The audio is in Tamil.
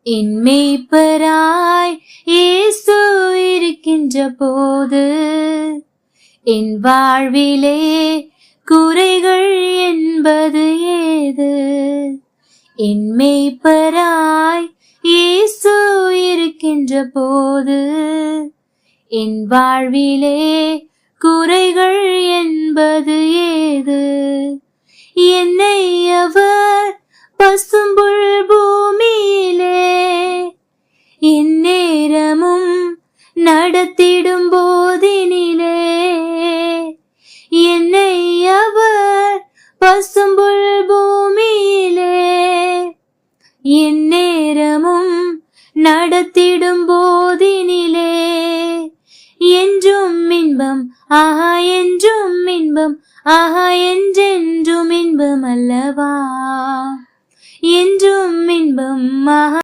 என் மேய்ப்பராய் இயேசு இருக்கின்ற போது என் வாழ்விலே குறைகள் என்பது ஏது? என் மேய்ப்பராய் இயேசு இருக்கின்ற போது என் வாழ்விலே குறைகள் என்பது ஏது? என்னை அவர் பசும்புல் பூமியிலே எந்நேரமும் நடத்திடும் போதினிலே, என்னை அவர் பசும்புல் பூமியிலே எந்நேரமும் நடத்திடும் போதினிலே, என்றும் இன்பம் ஆஹா என்றும் இன்பம் ஆஹா என்றென்றும் இன்பம் அல்லவா, என்றும் இன்பம் ஆஹா.